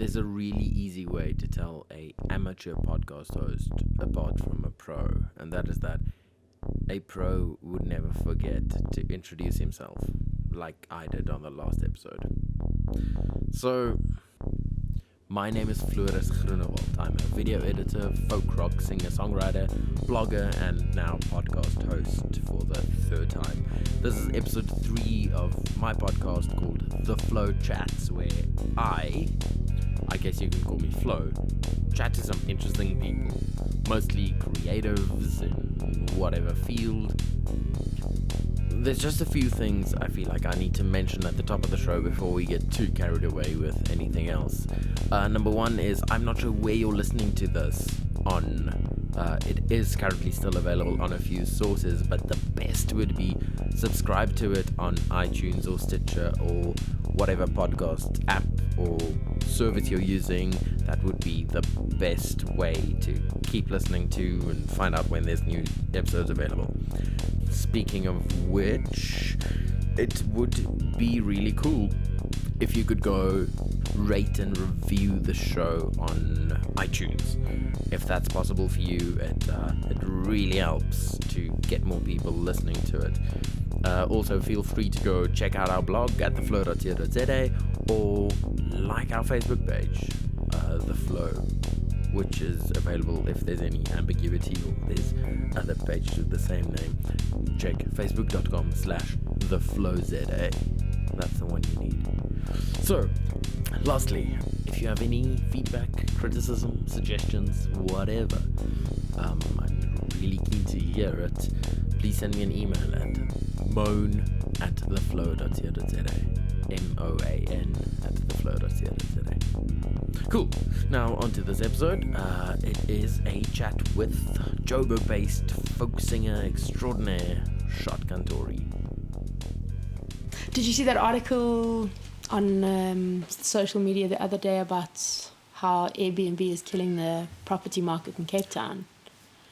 There's a really easy way to tell a amateur podcast host apart from a pro, and that is that a pro would never forget to introduce himself, like I did on the last episode. So, my name is Floris. I'm a video editor, folk rock singer, songwriter, blogger, and now podcast host for the third time. This is episode 3 of my podcast called TheFlow Chats, where I guess you can call me Flo, chat to some interesting people, mostly creatives in whatever field. There's just a few things I feel like I need to mention at the top of the show before we get too carried away with anything else. Number one is, I'm not sure where you're listening to this on. It is currently still available on a few sources, but the best would be subscribe to it on iTunes or Stitcher or whatever podcast app or service you're using. That would be the best way to keep listening to and find out when there's new episodes available. Speaking of which, it would be really cool if you could go rate and review the show on iTunes. If that's possible for you, it really helps to get more people listening to it. Also, feel free to go check out our blog at TheFlow.co.za or like our Facebook page, TheFlow, which is available if there's any ambiguity or there's other pages with the same name. Check facebook.com/TheFlowZA. That's the one you need. So, lastly, if you have any feedback, criticism, suggestions, whatever, I'm really keen to hear it. Please send me an email at moan@theflow.co.za. MOAN@theflow.co.za. Cool. Now on to this episode. It is a chat with Joburg-based folk singer extraordinaire Shotgun Tori. Did you see that article on social media the other day about how Airbnb is killing the property market in Cape Town?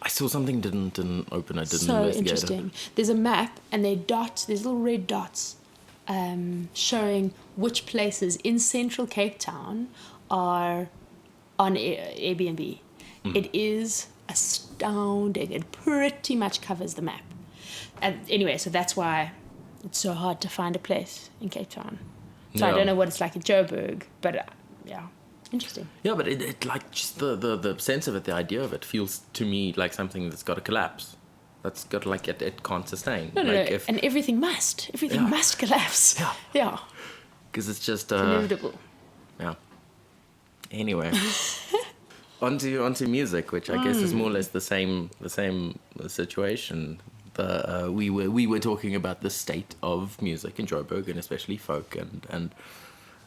I saw something, didn't open it, didn't so investigate interesting. it. There's a map and there's little red dots showing which places in central Cape Town are on Airbnb. It is astounding. It pretty much covers the map. And anyway, so that's why it's so hard to find a place in Cape Town. So I don't know what it's like in Joburg, but yeah, interesting. Yeah, but it like just the sense of it, the idea of it feels to me like something that's got to collapse. That's got like it can't sustain. No. And everything must collapse. Yeah. Because it's just inevitable. Yeah. Anyway, onto music, which I guess is more or less the same situation. We were talking about the state of music in Joburg, and especially folk, and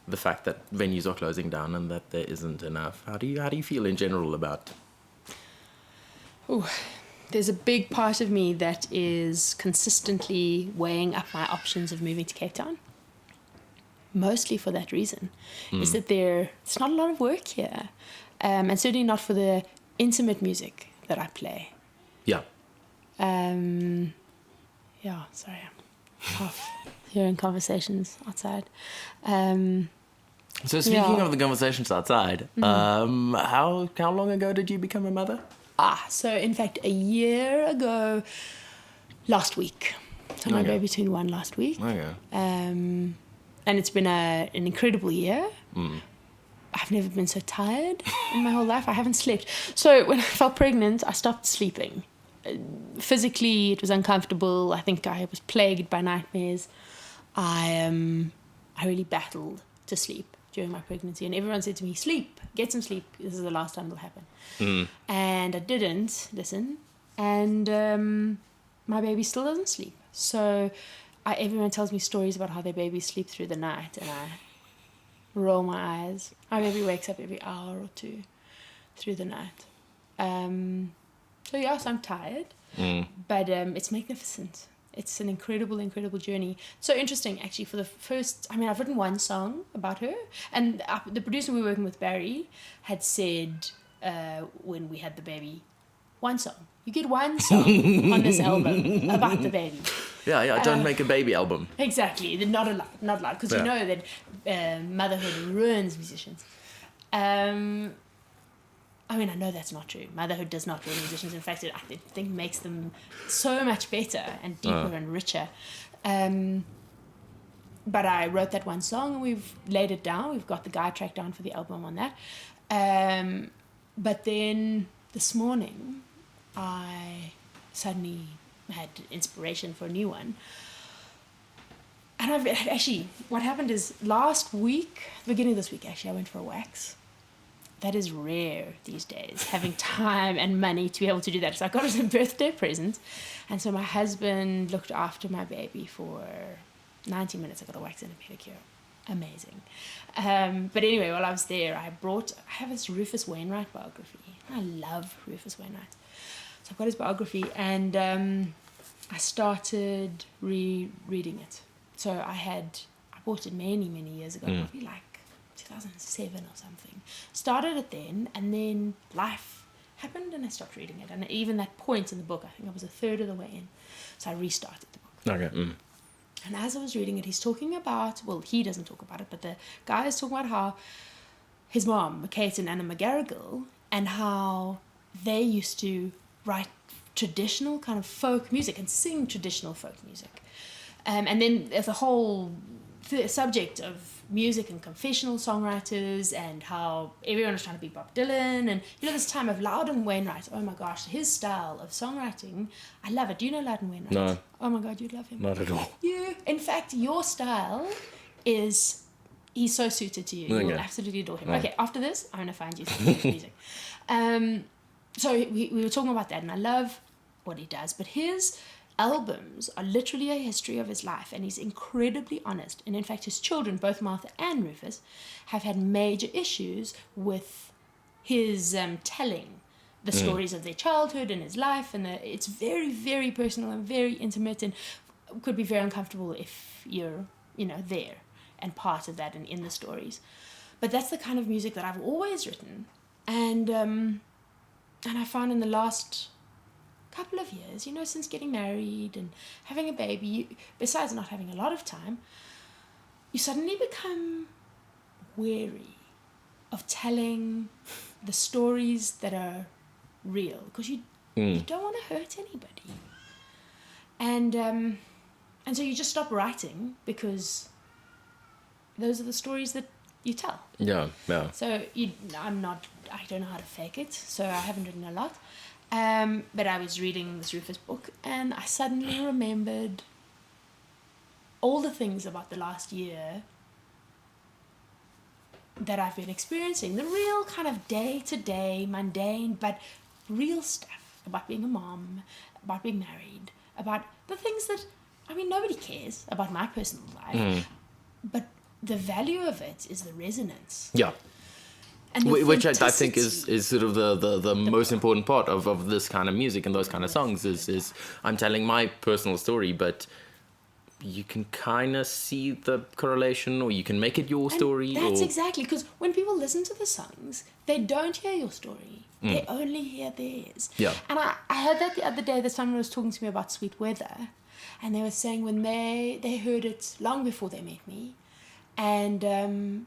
the fact that venues are closing down and that there isn't enough. How do you feel in general about? Ooh, there's a big part of me that is consistently weighing up my options of moving to Cape Town. Mostly for that reason, is that it's not a lot of work here, and certainly not for the intimate music that I play. Yeah. Sorry, I'm half hearing conversations outside. So speaking of the conversations outside, how long ago did you become a mother? So in fact, a year ago, last week. So my baby turned 1 last week. Okay. And it's been an incredible year. I've never been so tired in my whole life. I haven't slept. So when I felt pregnant, I stopped sleeping. Physically, it was uncomfortable. I think I was plagued by nightmares. I really battled to sleep during my pregnancy. And everyone said to me, sleep, get some sleep. This is the last time it'll happen. And I didn't listen. And my baby still doesn't sleep. So everyone tells me stories about how their babies sleep through the night, and I roll my eyes. My baby wakes up every hour or two through the night. So I'm tired, but it's magnificent. It's an incredible, incredible journey. So interesting, actually, for the first... I've written one song about her, and the producer we were working with, Barry, had said when we had the baby, one song. You get one song on this album about the baby. Yeah, don't make a baby album. Exactly, not allowed, because you know that motherhood ruins musicians. I mean, I know that's not true. Motherhood does not ruin musicians. In fact, I think makes them so much better and deeper and richer. But I wrote that one song and we've laid it down. We've got the guide track down for the album on that. But then this morning, I suddenly had inspiration for a new one. And I've actually, what happened is last week, beginning of this week, actually, I went for a wax. That is rare these days, having time and money to be able to do that. So I got it as a birthday present. And so my husband looked after my baby for 90 minutes. I got a wax and a pedicure. Amazing. But anyway, while I was there, I have this Rufus Wainwright biography. I love Rufus Wainwright. So I've got his biography and I started rereading it. So I bought it many, many years ago, probably like 2007 or something. Started it then, and then life happened and I stopped reading it. And even that point in the book, I think I was a third of the way in. So I restarted the book. Okay. And as I was reading it, he's talking about, well, he doesn't talk about it, but the guy is talking about how his mom, Kate and Anna McGarrigle, and how they used to write traditional kind of folk music and sing traditional folk music. And then there's a whole subject of music and confessional songwriters and how everyone was trying to be Bob Dylan. And, this time of Loudon Wainwright, oh my gosh, his style of songwriting, I love it. Do you know Loudon Wainwright? No. Oh my God, you'd love him. Not at all. In fact, your style he's so suited to you. Okay. You'll absolutely adore him. Right. Okay, after this, I'm going to find you some music. So we were talking about that, and I love what he does, but his albums are literally a history of his life, and he's incredibly honest. And in fact, his children, both Martha and Rufus, have had major issues with his telling the stories of their childhood and his life, and it's very, very personal and very intimate, and could be very uncomfortable if you're, there and part of that and in the stories. But that's the kind of music that I've always written, and I found in the last couple of years, since getting married and having a baby, besides not having a lot of time, you suddenly become wary of telling the stories that are real, because you don't want to hurt anybody, and so you just stop writing because those are the stories that you tell. Yeah. So I don't know how to fake it, so I haven't written a lot. But I was reading this Rufus book, and I suddenly remembered all the things about the last year that I've been experiencing. The real kind of day-to-day, mundane, but real stuff about being a mom, about being married, about the things that, nobody cares about my personal life. But the value of it is the resonance. Yeah. And Which I think is sort of the most important part of this kind of music and those kind of songs is I'm telling my personal story, but you can kind of see the correlation, or you can make it your story. That's exactly, because when people listen to the songs, they don't hear your story. They only hear theirs. Yeah. And I heard that the other day that someone was talking to me about Sweet Weather, and they were saying when they heard it long before they met me, and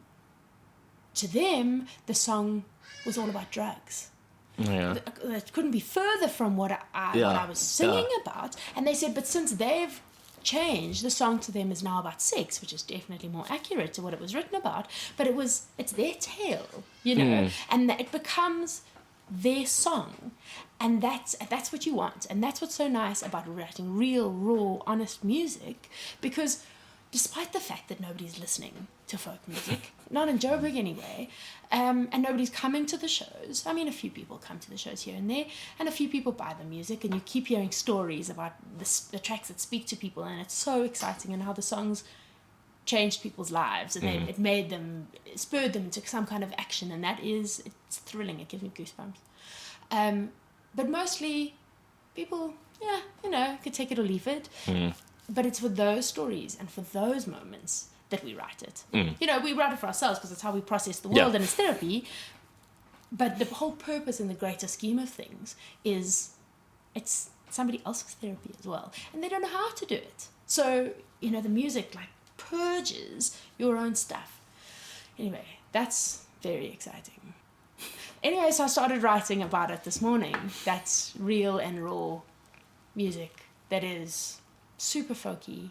to them, the song was all about drugs. Yeah. That couldn't be further from what I was singing about. And they said, but since they've changed, the song to them is now about sex, which is definitely more accurate to what it was written about. But it's their tale, and it becomes their song. And that's what you want. And that's what's so nice about writing real, raw, honest music, because despite the fact that nobody's listening to folk music, not in Joburg anyway, and nobody's coming to the shows. A few people come to the shows here and there, and a few people buy the music, and you keep hearing stories about the tracks that speak to people, and it's so exciting, and how the songs changed people's lives, and it spurred them into some kind of action, and it's thrilling. It gives me goosebumps. But mostly, people, could take it or leave it. But it's for those stories and for those moments that we write it. We write it for ourselves because it's how we process the world, and it's therapy. But the whole purpose in the greater scheme of things is it's somebody else's therapy as well. And they don't know how to do it. So, the music purges your own stuff. Anyway, that's very exciting. Anyway, so I started writing about it this morning. That's real and raw music that is super folky,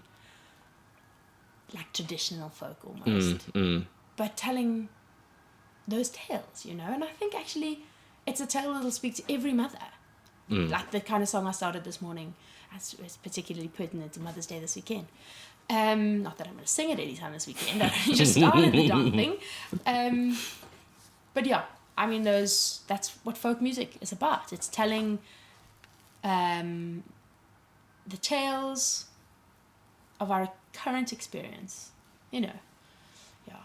like traditional folk almost, but telling those tales, you know. And I think actually it's a tale that'll speak to every mother. Like the kind of song I started this morning, it's particularly pertinent to Mother's Day this weekend. Not that I'm going to sing it anytime this weekend. I just started the darn thing. But yeah, I mean, that's what folk music is about. It's telling the tales of our current experience, you know. Yeah,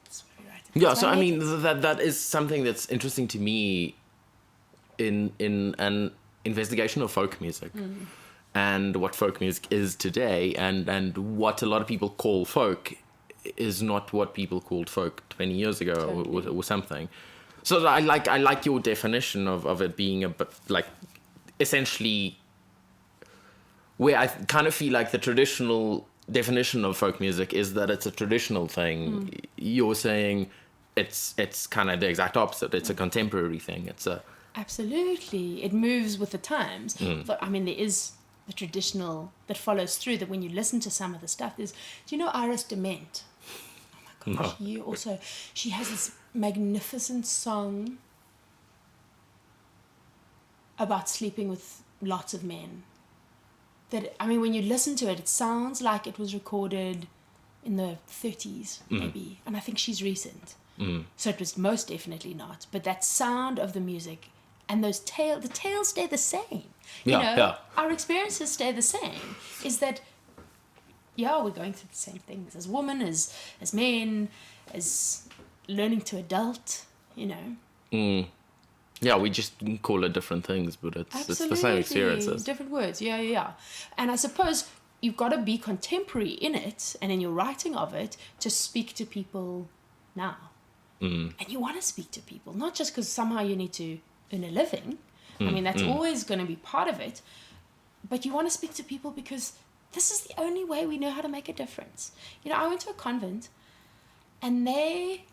that's very right. Yeah, so I mean, that is something that's interesting to me in an investigation of folk music. And what folk music is today, and what a lot of people call folk is not what people called folk 20 years ago, totally. or something. So I like your definition of it being a bit like essentially where I kind of feel like the traditional definition of folk music is that it's a traditional thing. You're saying it's kind of the exact opposite. It's a contemporary thing. It's a absolutely, it moves with the times. But I mean, there is the traditional that follows through, that when you listen to some of the stuff, do you know Iris Dement? Oh my gosh, no. She has this magnificent song about sleeping with lots of men. That, I mean, when you listen to it, it sounds like it was recorded in the 30s, maybe. And I think she's recent. So it was most definitely not. But that sound of the music and those the tales stay the same. You know, our experiences stay the same. Is that, we're going through the same things as women, as men, as learning to adult, you know. Yeah, we just call it different things, but it's the same experiences. Different words, yeah. And I suppose you've got to be contemporary in it and in your writing of it to speak to people now. And you want to speak to people, not just because somehow you need to earn a living. I mean, that's always going to be part of it. But you want to speak to people because this is the only way we know how to make a difference. You know, I went to a convent and they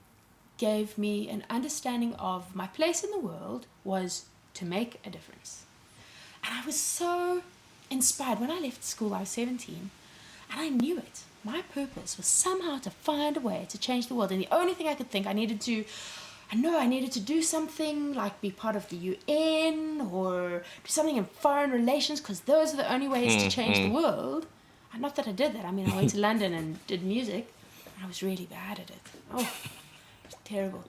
gave me an understanding of my place in the world was to make a difference. And I was so inspired. When I left school, I was 17, and I knew it. My purpose was somehow to find a way to change the world. And the only thing I could think, I needed to do something like be part of the UN or do something in foreign relations, because those are the only ways to change the world. And not that I did that. I mean, I went to London and did music, and I was really bad at it. Oh, it was terrible.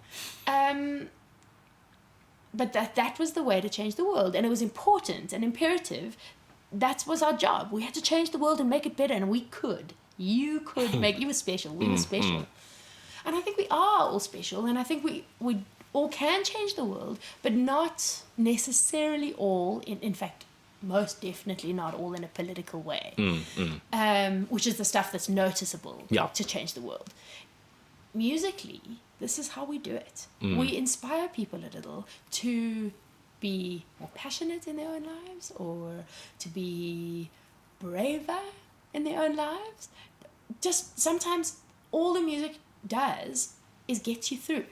But that was the way to change the world, and it was important and imperative. That was our job. We had to change the world and make it better, and we could. You could make. You were special. We were special. And I think we are all special, and I think we all can change the world, but not necessarily all, in fact, most definitely not all in a political way, which is the stuff that's noticeable to change the world. Musically, this is how we do it. We inspire people a little to be more passionate in their own lives, or to be braver in their own lives. Just sometimes all the music does is get you through.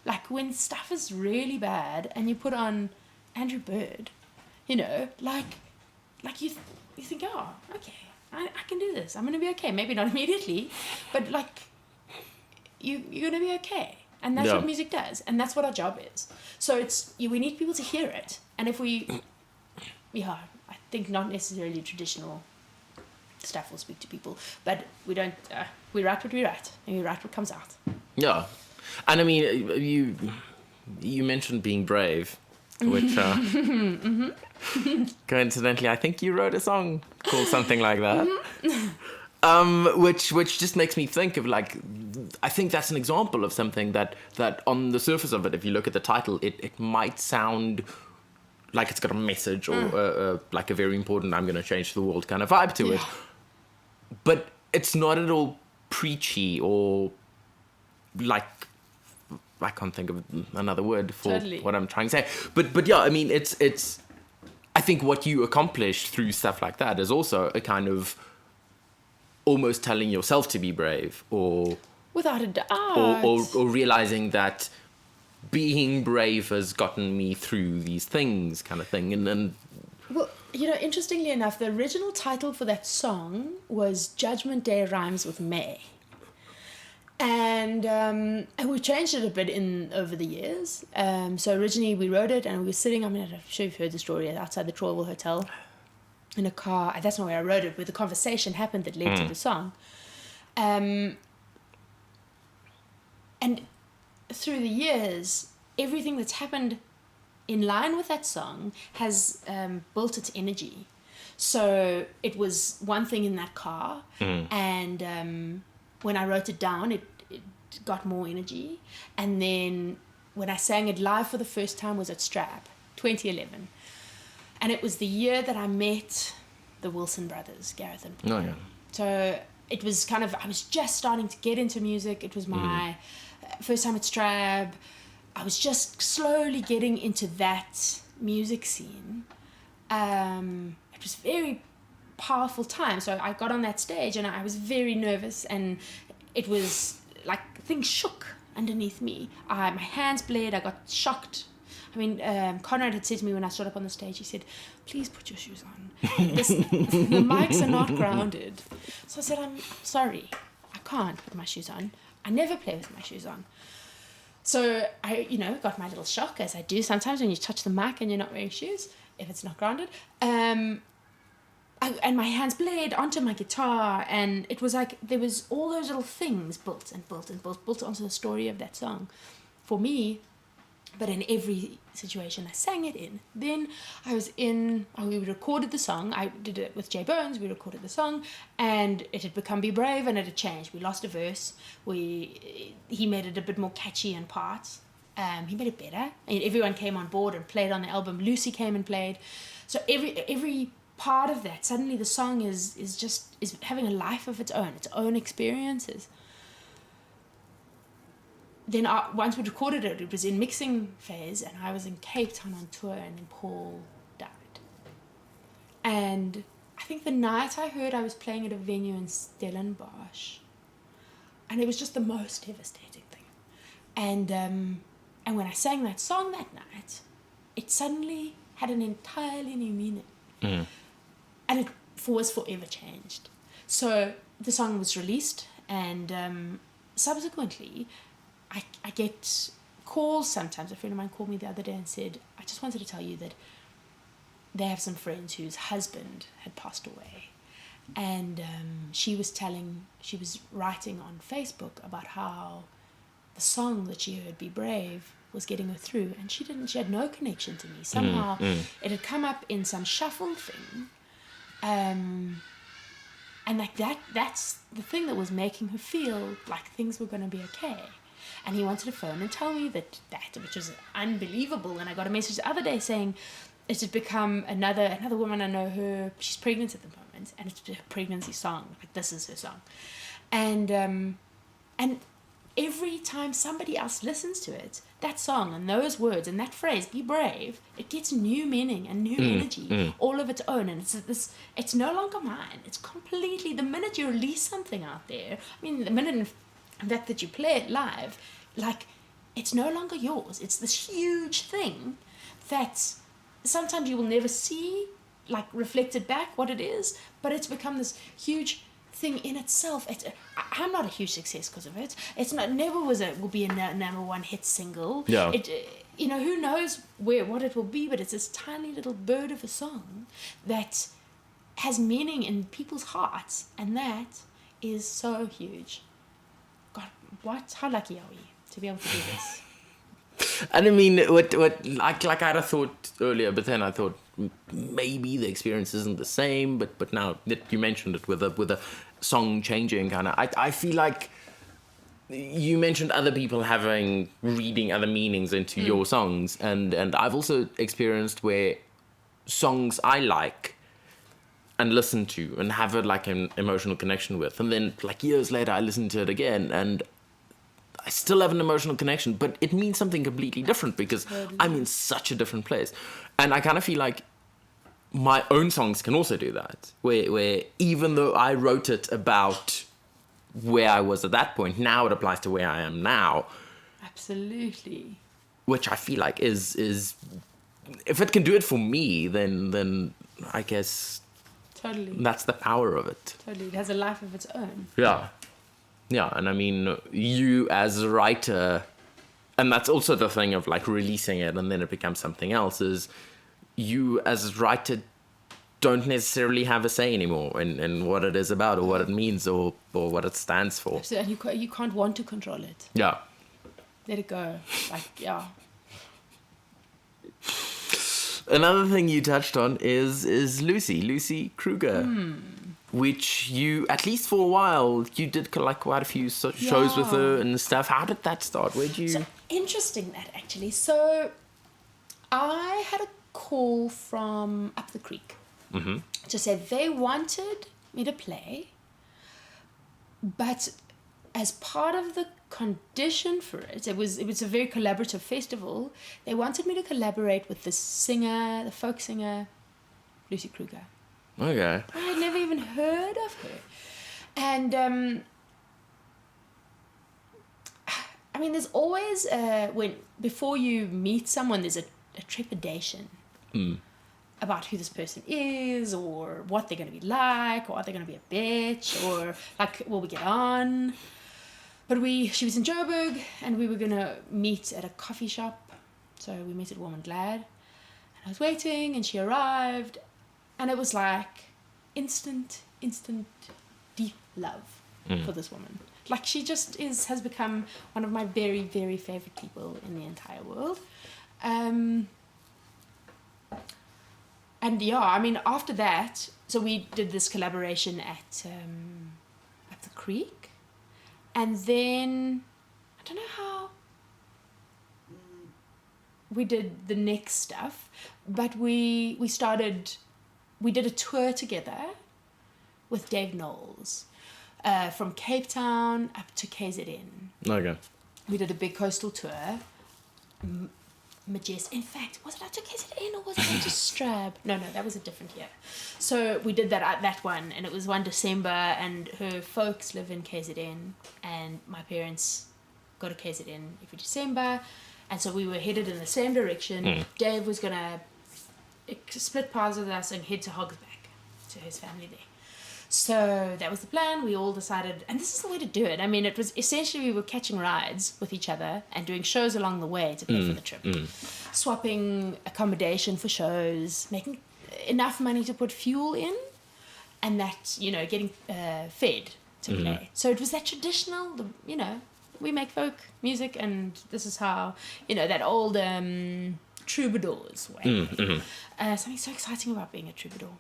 Like when stuff is really bad and you put on Andrew Bird, you know, like you think, oh, okay, I can do this. I'm going to be okay. Maybe not immediately, but like you're going to be okay. And that's what music does. And that's what our job is. So we need people to hear it. And if I think not necessarily traditional stuff will speak to people, but we don't, we write what we write, and we write what comes out. Yeah. And I mean, you mentioned being brave, which coincidentally, I think you wrote a song called something like that. Which just makes me think of, like, I think that's an example of something that on the surface of it, if you look at the title, it might sound like it's got a message or like a very important I'm going to change the world kind of vibe to it. But it's not at all preachy or like, I can't think of another word for what I'm trying to say. But yeah, I mean, it's I think what you accomplish through stuff like that is also a kind of almost telling yourself to be brave, or Without a doubt. or realizing that being brave has gotten me through these things, kind of thing. And Well, interestingly enough, the original title for that song was Judgment Day Rhymes with May. And we changed it a bit over the years. So originally we wrote it and we were sitting, I'm sure you've heard the story, outside the Troyville Hotel in a car. That's not where I wrote it, where the conversation happened that led to the song. And through the years, everything that's happened in line with that song has built its energy. So it was one thing in that car, and when I wrote it down, it got more energy. And then when I sang it live for the first time was at Strap, 2011. And it was the year that I met the Wilson brothers, Gareth and Paul. Oh, yeah. So it was kind of, I was just starting to get into music. It was my first time at Strab. I was just slowly getting into that music scene. It was a very powerful time. So I got on that stage and I was very nervous, and it was like things shook underneath me. My hands bled. I got shocked. I mean, Conrad had said to me when I stood up on the stage, he said, "Please put your shoes on. The mics are not grounded." So I said, "I'm sorry, I can't put my shoes on. I never play with my shoes on." So I, got my little shock, as I do sometimes when you touch the mic and you're not wearing shoes, if it's not grounded. And my hands bled onto my guitar, and it was like there was all those little things built onto the story of that song for me. But in every situation I sang it in. Then we recorded the song. I did it with Jay Bones. We recorded the song, and it had become Be Brave, and it had changed. We lost a verse. He made it a bit more catchy in parts. He made it better. And everyone came on board and played on the album. Lucy came and played. So every part of that, suddenly the song is having a life of its own experiences. Then once we recorded it, it was in mixing phase, and I was in Cape Town on tour, and then Paul died. And I think the night I heard, I was playing at a venue in Stellenbosch, and it was just the most devastating thing. And when I sang that song that night, it suddenly had an entirely new meaning. And it was forever changed. So the song was released, and subsequently I get calls sometimes. A friend of mine called me the other day and said, "I just wanted to tell you that they have some friends whose husband had passed away." And she was writing on Facebook about how the song that she heard, Be Brave, was getting her through, and she had no connection to me. Somehow it had come up in some shuffle thing, and like that's the thing that was making her feel like things were going to be okay. And he wanted to phone and tell me that, which was unbelievable. And I got a message the other day saying it had become another woman, I know her, she's pregnant at the moment, and it's a pregnancy song. Like, this is her song. And every time somebody else listens to it, that song and those words and that phrase, Be Brave, it gets new meaning and new energy, all of its own. And it's no longer mine. It's completely, the minute you release something out there, I mean, the minute that you play it live, like, it's no longer yours. It's this huge thing that sometimes you will never see, like, reflected back what it is, but it's become this huge thing in itself. I'm not a huge success because of it. It's not, will be a number one hit single. Yeah. Who knows what it will be, but it's this tiny little bird of a song that has meaning in people's hearts, and that is so huge. God, how lucky are we to be able to do this? And I mean, what like I had a thought earlier, but then I thought maybe the experience isn't the same. But now that you mentioned it with a song changing kind of, I feel like you mentioned other people reading other meanings into your songs, and I've also experienced where songs I like and listen to and have an emotional connection with, and then like years later I listen to it again and I still have an emotional connection, but it means something completely different because I'm in such a different place. And I kind of feel like my own songs can also do that, where even though I wrote it about where I was at that point. Now it applies to where I am now, Absolutely. which I feel like is if it can do it for me, then I guess Totally. that's the power of it. Totally. It has a life of its own. Yeah. Yeah, and I mean, you as a writer, and that's also the thing of like releasing it and then it becomes something else, is you as a writer don't necessarily have a say anymore in what it is about or what it means or what it stands for. So, and you can't want to control it. Yeah. Let it go. Like, yeah. Another thing you touched on is Lucy Kruger, which you, at least for a while, you did like quite a few shows with her and stuff. How did that start? Where'd you... So interesting that actually. So I had a call from up the creek to say they wanted me to play, but as part of the condition for it, it was a very collaborative festival. They wanted me to collaborate with the singer, the folk singer, Lucy Kruger. Okay. I had never even heard of her. And I mean, there's always before you meet someone, there's a trepidation about who this person is, or what they're going to be like, or are they going to be a bitch, or like, will we get on? But she was in Joburg, and we were going to meet at a coffee shop. So we met at Warm and Glad. And I was waiting, and she arrived. And it was like instant, deep love for this woman. Like, she just has become one of my very, very favorite people in the entire world. And yeah, I mean, after that, so we did this collaboration at the creek. And then, I don't know how we did the next stuff, but we did a tour together with Dave Knowles, from Cape Town up to KZN. Okay. We did a big coastal tour. Majestic. In fact, was it up to KZN or was it up to Strab? No, that was a different year. So we did that one, and it was 1 December, and her folks live in KZN, and my parents go to KZN every December, and so we were headed in the same direction. Dave was going to split paths with us and head to Hogsback, to his family there. So that was the plan. We all decided, and this is the way to do it. I mean, it was essentially we were catching rides with each other and doing shows along the way to pay for the trip. Swapping accommodation for shows, making enough money to put fuel in, and that, getting fed to play. So it was that traditional, we make folk music, and this is how, that old troubadours way. Something so exciting about being a troubadour.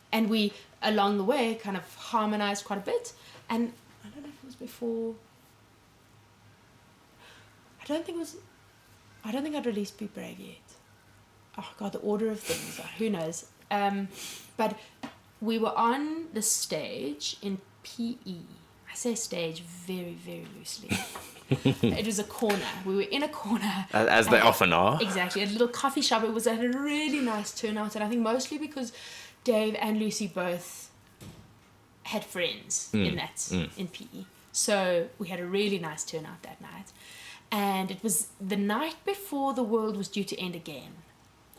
And we, along the way, kind of harmonized quite a bit. And I don't know if it was before... I don't think I'd released Be Brave yet. Oh, God, the order of things. Who knows? But we were on the stage in PE. I say stage very, very loosely. It was a corner. We were in a corner. As they often are. Exactly. A little coffee shop. It was at a really nice turnout. And I think mostly because Dave and Lucy both had friends in PE. So we had a really nice turnout that night. And it was the night before the world was due to end again.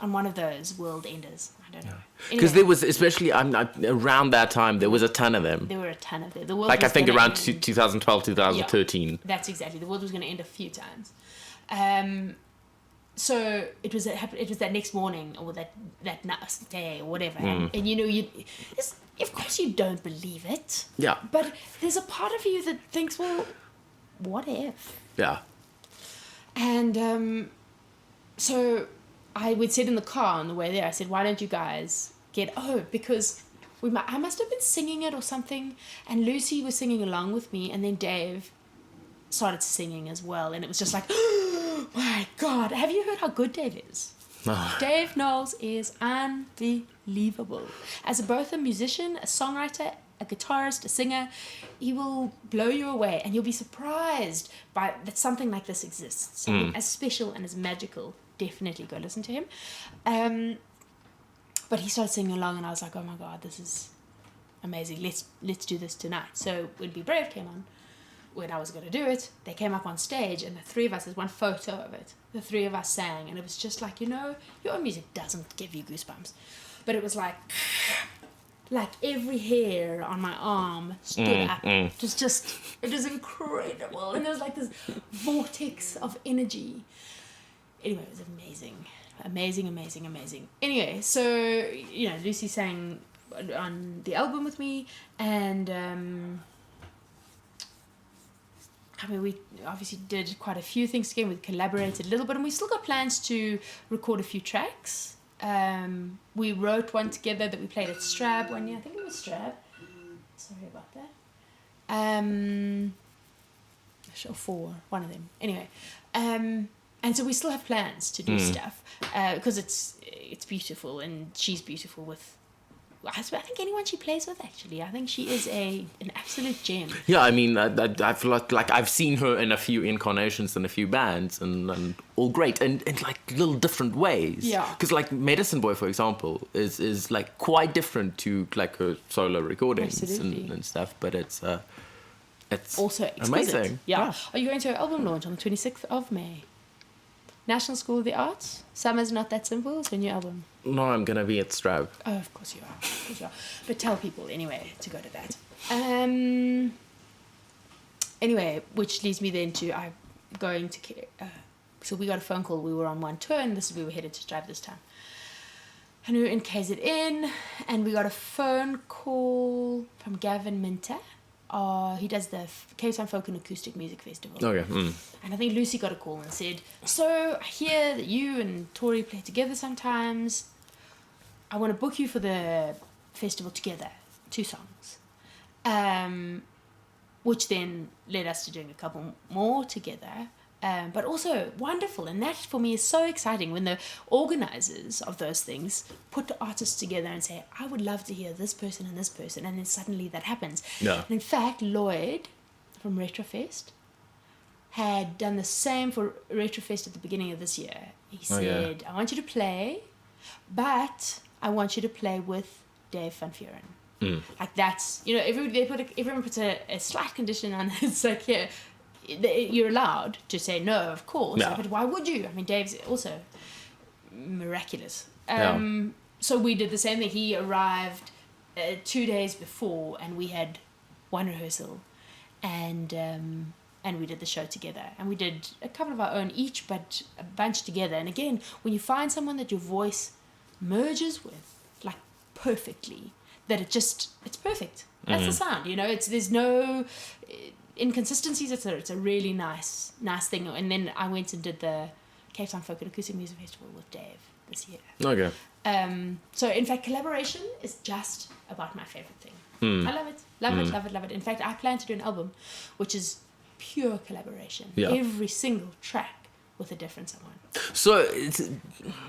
On one of those world enders. I don't know. Because Anyway, there was, especially around that time, there was a ton of them. there were a ton of them. The world Like, I was think gonna around end. 2012, 2013. That's exactly. The world was going to end a few times. So it was that next morning, or that next day, or whatever. And of course you don't believe it. Yeah. But there's a part of you that thinks, well, what if? Yeah. And so I would sit in the car on the way there. I said, why don't you guys because I must have been singing it or something, and Lucy was singing along with me, and then Dave started singing as well, and it was just like, oh my God, have you heard how good Dave is? Dave Knowles is unbelievable. As both a musician, a songwriter, a guitarist, a singer, he will blow you away, and you'll be surprised that something like this exists. Something as special and as magical. Definitely go listen to him. But he started singing along, and I was like, oh my God, this is amazing, let's do this tonight. So when Be Brave came on, when I was going to do it, they came up on stage, and the three of us, there's one photo of it, the three of us sang, and it was just like, your own music doesn't give you goosebumps, but it was like every hair on my arm stood up. It was incredible, and there was like this vortex of energy. Anyway, it was amazing. Anyway, so Lucy sang on the album with me, and we obviously did quite a few things together. We collaborated a little bit, and we still got plans to record a few tracks. We wrote one together that we played at Strab one year. I think it was Strab. Sorry about that. Or 4, one of them. Anyway, and so we still have plans to do stuff because it's beautiful, and she's beautiful with. I think anyone she plays with, actually. I think she is an absolute gem. Yeah, I mean, I feel like I've seen her in a few incarnations and a few bands, and all great, and in like little different ways. Yeah. Because like Medicine Boy, for example, is like quite different to like her solo recordings and stuff, but it's also exquisite. Amazing. Yeah. Are you going to her album launch on the 26th of May? National School of the Arts. Summer's Not That Simple. It's a new album. No, I'm gonna be at Strab. Oh, of course you are. But tell people anyway to go to that. Anyway, which leads me then to going to. So we got a phone call. We were on one tour, and we were headed to Strab this time. And we were in KZN, and we got a phone call from Gavin Minter. He does the Cape Town Folk and Acoustic Music Festival. Oh, yeah. And I think Lucy got a call and said, so I hear that you and Tori play together sometimes. I want to book you for the festival together, 2 songs. Which then led us to doing a couple more together. But also wonderful, and that for me is so exciting when the organizers of those things put the artists together and say, I would love to hear this person, and then suddenly that happens. Yeah. And in fact, Lloyd from Retrofest had done the same for Retrofest at the beginning of this year. He said, I want you to play, but I want you to play with Dave Van Vuren. Like that's, everyone puts a slight condition on it. It's like, yeah, you're allowed to say no, of course, but why would you? I mean, Dave's also miraculous. So we did the same thing. He arrived 2 days before, and we had one rehearsal, and we did the show together. And we did a couple of our own each, but a bunch together. And again, when you find someone that your voice merges with, like perfectly, that it's perfect. That's the sound, there's no inconsistencies. It's a really nice thing. And then I went and did the Cape Town Folk and Acoustic Music Festival with Dave this year. Okay. So in fact, collaboration is just about my favorite thing. I love it. In fact, I plan to do an album which is pure collaboration. Yeah. Every single track with a different someone. So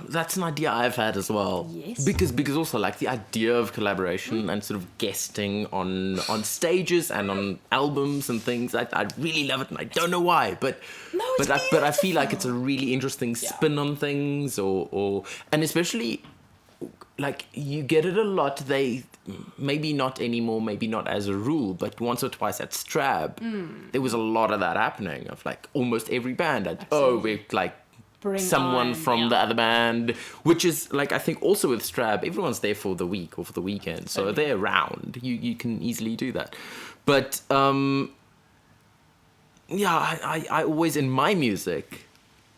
that's an idea I've had as well. Yes. Because also like the idea of collaboration and sort of guesting on stages and on albums and things, I really love it, and I don't know why, but I feel like it's a really interesting spin on things, or and especially like you get it a lot. They maybe not anymore, maybe not as a rule, but once or twice at Strab, there was a lot of that happening. Of like almost every band, we're like bring someone on, from the other band, which is like I think also with Strab, everyone's there for the week or for the weekend, so they're around. You can easily do that, but I always in my music,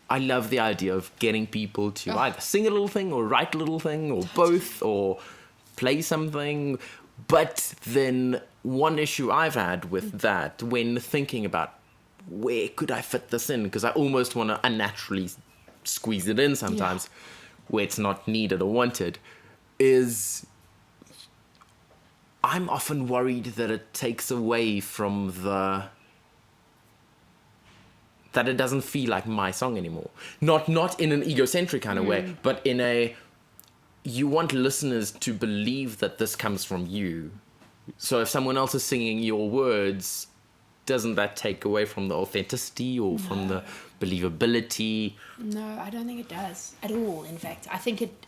I love the idea of getting people to either sing a little thing or write a little thing or both or play something. But then one issue I've had with that when thinking about where could I fit this in, because I almost want to unnaturally squeeze it in sometimes where it's not needed or wanted, is I'm often worried that it takes away from that it doesn't feel like my song anymore. Not in an egocentric kind of way, but in a, you want listeners to believe that this comes from you. So if someone else is singing your words, doesn't that take away from the authenticity or from the believability? No, I don't think it does at all. In fact, I think it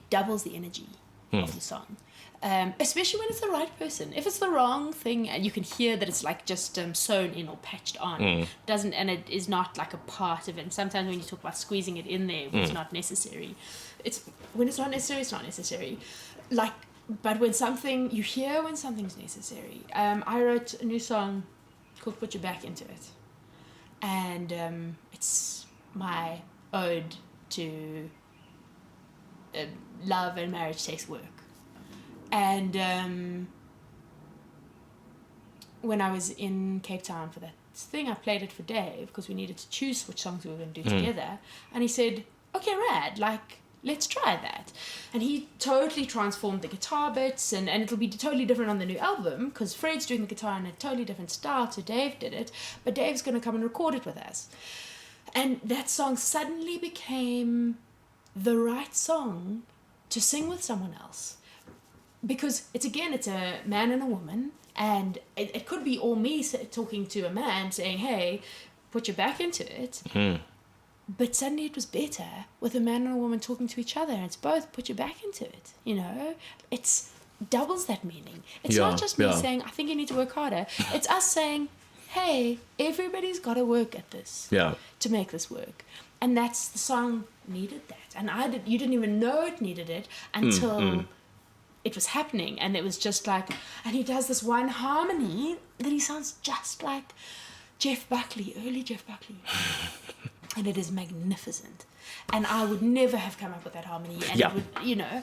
doubles the energy of the song. Especially when it's the right person. If it's the wrong thing, and you can hear that it's like just sewn in or patched on, doesn't, and it is not like a part of it. And sometimes when you talk about squeezing it in there, it's not necessary. When it's not necessary, it's not necessary. Like, but when you hear when something's necessary. I wrote a new song called "Put Your Back Into It," and it's my ode to love and marriage takes work. And when I was in Cape Town for that thing, I played it for Dave because we needed to choose which songs we were going to do together. And he said, okay, rad, like, let's try that. And he totally transformed the guitar bits, and it'll be totally different on the new album because Fred's doing the guitar in a totally different style to Dave did it, but Dave's going to come and record it with us. And that song suddenly became the right song to sing with someone else. Because it's a man and a woman, and it could be all me talking to a man saying, hey, put your back into it. But suddenly it was better with a man and a woman talking to each other. It's both put your back into it, you know. It's doubles that meaning. It's not just me saying, I think you need to work harder. It's us saying, hey, everybody's got to work at this to make this work. And the song needed that. And you didn't even know it needed it until... it was happening, and it was just like, and he does this one harmony that he sounds just like Jeff Buckley, early Jeff Buckley, and it is magnificent. And I would never have come up with that harmony, and it would, you know,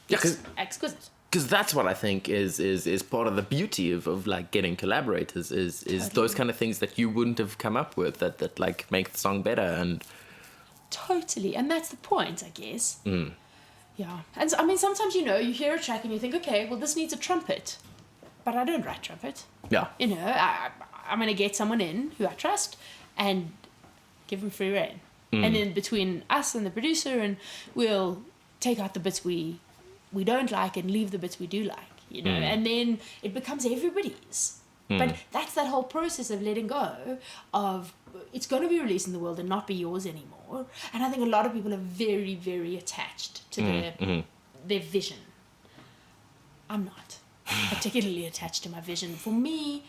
it's exquisite. Because that's what I think is part of the beauty of like getting collaborators is those kind of things that you wouldn't have come up with that like make the song better. And totally, and that's the point, I guess. Yeah, and I mean, sometimes, you know, you hear a track and you think, okay, well, this needs a trumpet, but I don't write trumpet. Yeah. You know, I'm going to get someone in who I trust and give them free rein. And then between us and the producer, and we'll take out the bits we don't like and leave the bits we do like, you know, and then it becomes everybody's. But that's that whole process of letting go of, it's going to be released in the world and not be yours anymore. And I think a lot of people are very, very attached to their vision. I'm not particularly attached to my vision. For me,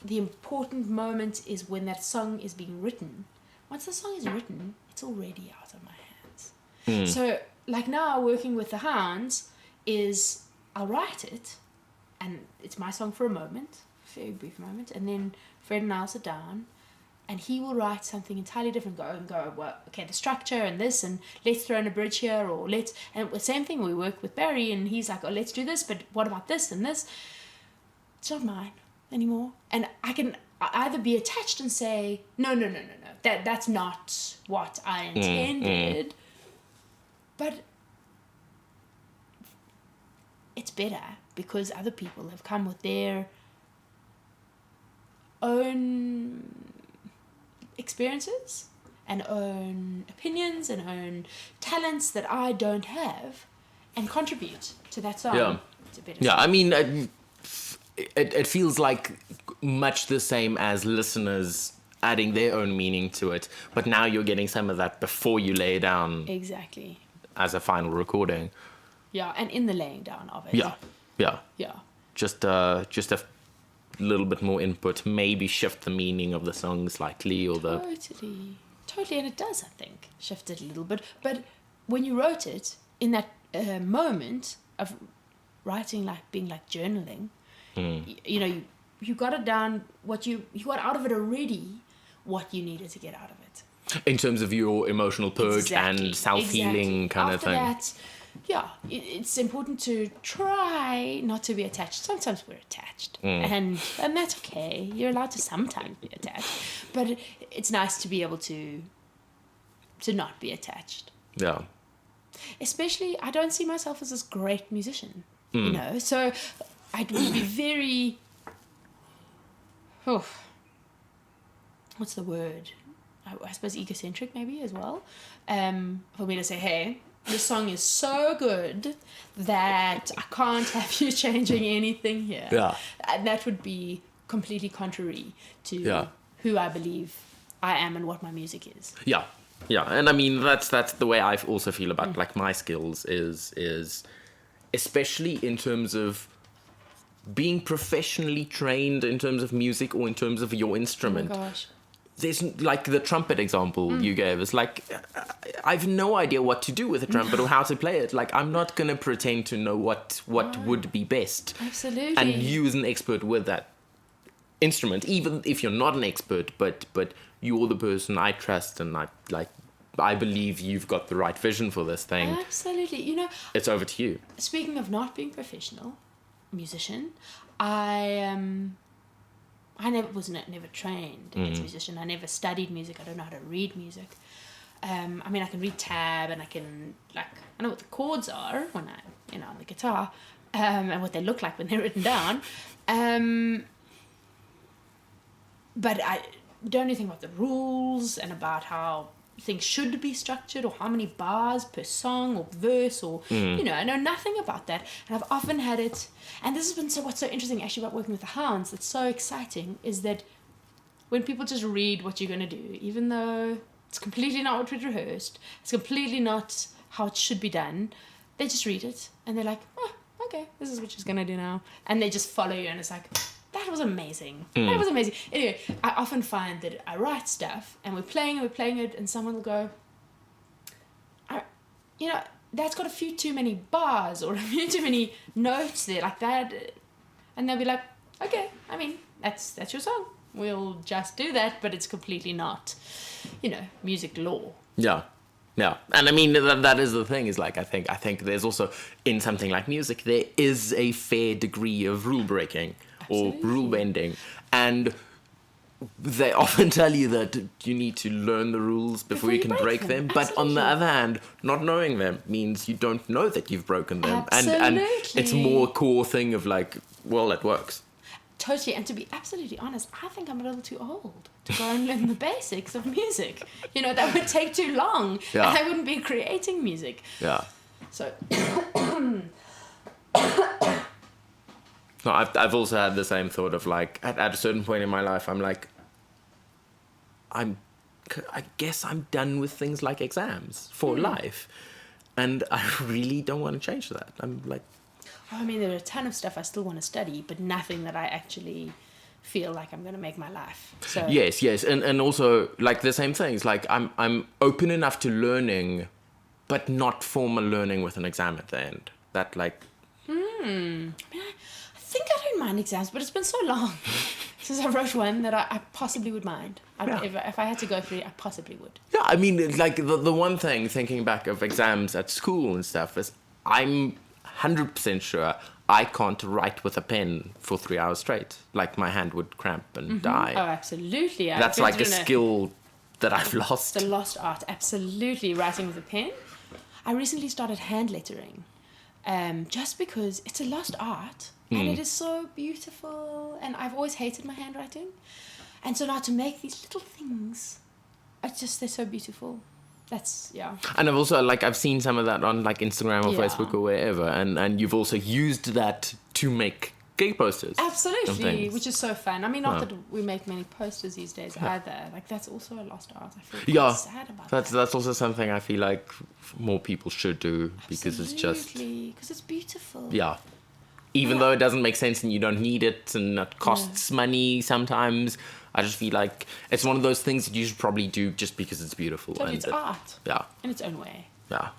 the important moment is when that song is being written. Once the song is written, it's already out of my hands. So, like now, working with the Hounds is I'll write it, and it's my song for a moment, very brief moment, and then Fred and I'll sit down, and he will write something entirely different. Well, okay, the structure and this, and let's throw in a bridge here, or and the same thing, we work with Barry, and he's like, oh, let's do this, but what about this and this? It's not mine anymore. And I can either be attached and say, no, that's not what I intended, but it's better because other people have come with their own experiences and own opinions and own talents that I don't have, and contribute to that song. Yeah, I mean, it feels like much the same as listeners adding their own meaning to it, but now you're getting some of that before you lay it down. Exactly. As a final recording. Yeah, and in the laying down of it. Yeah. Just a little bit more input, maybe shift the meaning of the song slightly, or Totally, and it does, I think, shift it a little bit. But when you wrote it, in that moment of writing, like being like journaling, you know, you got it down, you got out of it already what you needed to get out of it. In terms of your emotional purge and self-healing kind of thing. After that, it's important to try not to be attached. Sometimes we're attached, and that's okay. You're allowed to sometimes be attached, but it's nice to be able to not be attached. Yeah. Especially, I don't see myself as this great musician, you know. So I would be very. What's the word? I suppose egocentric maybe as well. For me to say, hey, this song is so good that I can't have you changing anything here. Yeah. And that would be completely contrary to who I believe I am and what my music is. Yeah. And I mean that's the way I also feel about like my skills is especially in terms of being professionally trained in terms of music or in terms of your instrument. Oh my gosh. There's like the trumpet example you gave. It's like, I've no idea what to do with a trumpet or how to play it. Like, I'm not going to pretend to know what would be best. Absolutely. And you as an expert with that instrument, even if you're not an expert, but you're the person I trust, and I believe you've got the right vision for this thing. Absolutely. You know, It's over to you. speaking of not being professional musician, I never trained as a musician. I never studied music. I don't know how to read music. I mean, I can read tab, and I know what the chords are when on the guitar, and what they look like when they're written down. But I don't know anything about the rules and about how things should be structured, or how many bars per song or verse, or I know nothing about that. And I've often had it, and this has been what's so interesting actually about working with the hounds, that's so exciting, is that when people just read what you're going to do, even though it's completely not what we'd rehearsed, it's completely not how it should be done, they just read it and they're like, oh, okay, this is what she's going to do now, and they just follow you, and it's like, that was amazing. That was amazing. Anyway, I often find that I write stuff, and we're playing it, and someone will go, that's got a few too many bars, or a few too many notes there, like that. And they'll be like, okay, I mean, that's your song. We'll just do that, but it's completely not, music law. Yeah. Yeah, and I mean that is the thing. Is like I think there's also, in something like music, there is a fair degree of rule breaking or rule bending, and they often tell you that you need to learn the rules before you can break them. But on the other hand, not knowing them means you don't know that you've broken them, and it's more a core thing of like, well, it works. Totally, and to be absolutely honest, I think I'm a little too old to go and learn the basics of music. That would take too long, and I wouldn't be creating music. Yeah. So. No, I've also had the same thought of like, at a certain point in my life, I'm like, I guess I'm done with things like exams for life, and I really don't want to change that. I'm like. I mean, there are a ton of stuff I still want to study, but nothing that I actually feel like I'm going to make my life. So Yes, and also like the same things. Like I'm open enough to learning, but not formal learning with an exam at the end. That like. I mean, I think I don't mind exams, but it's been so long since I wrote one that I possibly would mind. If I had to go through it, I possibly would. Yeah, I mean, like the one thing thinking back of exams at school and stuff is I'm 100% sure I can't write with a pen for 3 hours straight. Like my hand would cramp and die. Oh, absolutely. That's like a skill that I've lost. It's a lost art, absolutely. Writing with a pen. I recently started hand lettering, just because it's a lost art, and it is so beautiful. And I've always hated my handwriting, and so now to make these little things, they're so beautiful. And I've also I've seen some of that on like Instagram or Facebook or wherever, and you've also used that to make gig posters. Absolutely, which is so fun. I mean, not that we make many posters these days either. Like that's also a lost art. I feel quite sad about that. That's also something I feel like more people should do, because it's just because it's beautiful. Yeah. Even though it doesn't make sense and you don't need it and it costs money sometimes, I just feel like it's one of those things that you should probably do just because it's beautiful. Totally, it's art. Yeah. In its own way. Yeah.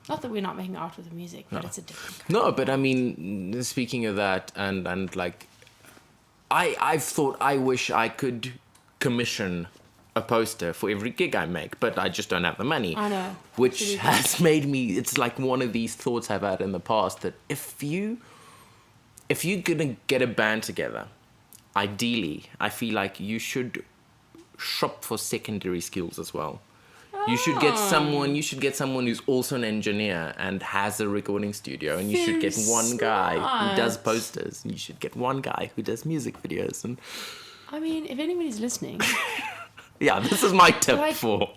Not that we're not making art with the music, but it's a different kind. No, but I mean, speaking of that, and like, I've thought I wish I could commission a poster for every gig I make, but I just don't have the money. I know. Which has made me, it's like one of these thoughts I've had in the past, that if you're gonna get a band together, ideally, I feel like you should shop for secondary skills as well. You should get someone who's also an engineer and has a recording studio, and you should get one guy who does posters, and you should get one guy who does music videos. And I mean, if anybody's listening, yeah, this is my tip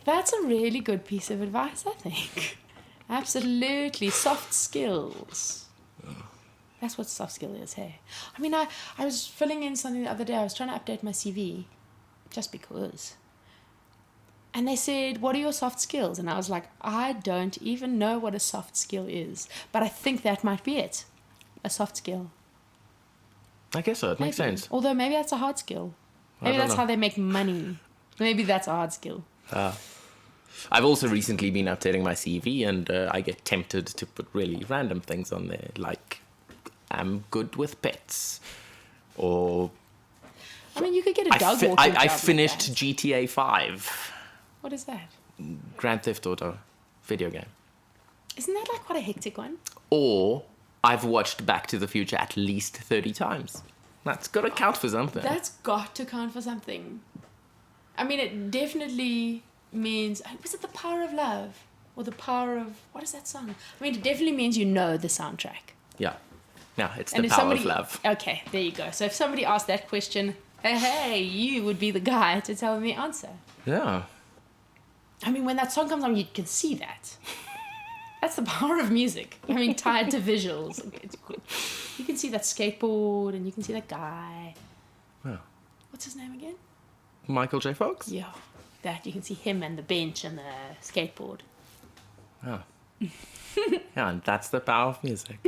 that's a really good piece of advice, I think. Absolutely, soft skills. That's what soft skill is, hey. I mean, I was filling in something the other day. I was trying to update my CV, just because. And they said, what are your soft skills? And I was like, I don't even know what a soft skill is. But I think that might be it. A soft skill. I guess so. It makes sense. Although maybe that's a hard skill. Maybe that's how they make money. Maybe that's a hard skill. I've also recently been updating my CV, and I get tempted to put really random things on there, like I'm good with pets, or I mean, you could get a dog walking job. I finished GTA 5. What is that? Grand Theft Auto video game. Isn't that like quite a hectic one? Or I've watched Back to the Future at least 30 times. That's got to count for something. That's got to count for something. I mean, it definitely means... Was it The Power of Love? Or The Power of... What is that song? I mean, it definitely means you know the soundtrack. Yeah. Yeah, it's The Power of Love. Okay, there you go. So if somebody asked that question, hey, you would be the guy to tell them the answer. Yeah. I mean, when that song comes on, you can see that. That's the power of music. I mean, tied to visuals. You can see that skateboard, and you can see that guy. Yeah. What's his name again? Michael J. Fox? Yeah. That, you can see him and the bench and the skateboard. Oh. Yeah, and that's the power of music.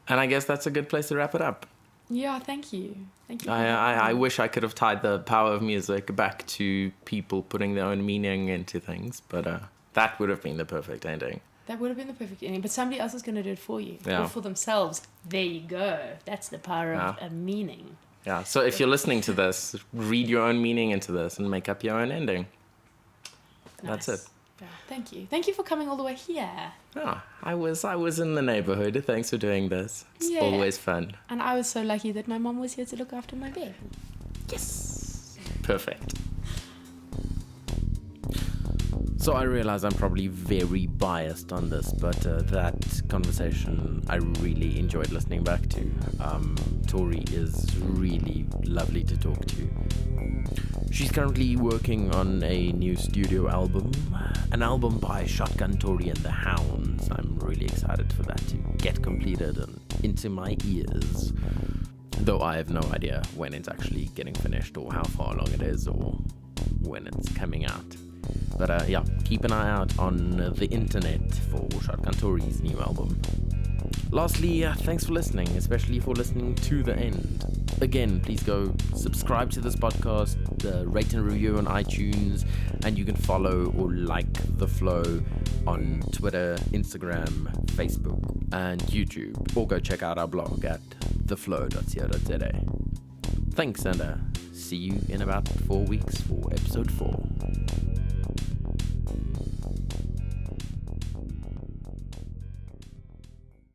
And I guess that's a good place to wrap it up. Yeah, thank you. Thank you. I wish I could have tied the power of music back to people putting their own meaning into things, but that would have been the perfect ending. That would have been the perfect ending, but somebody else is going to do it for you. Yeah. Or for themselves. There you go. That's the power of a meaning. Yeah, so if you're listening to this, read your own meaning into this and make up your own ending. Nice. That's it. Yeah, thank you. Thank you for coming all the way here. Yeah, I was in the neighborhood. Thanks for doing this. It's always fun. And I was so lucky that my mom was here to look after my baby. Yes. Perfect. So I realize I'm probably very biased on this, but that conversation I really enjoyed listening back to. Tori is really lovely to talk to. She's currently working on a new studio album, an album by Shotgun Tori and the Hounds. I'm really excited for that to get completed and into my ears. Though I have no idea when it's actually getting finished or how far along it is or when it's coming out. But yeah, keep an eye out on the internet for Shotgun Tori's new album. Lastly, thanks for listening, especially for listening to the end. Again, please go subscribe to this podcast, rate and review on iTunes, and you can follow or like TheFlow on Twitter, Instagram, Facebook, and YouTube. Or go check out our blog at theflow.co.za. Thanks, and see you in about 4 weeks for episode 4.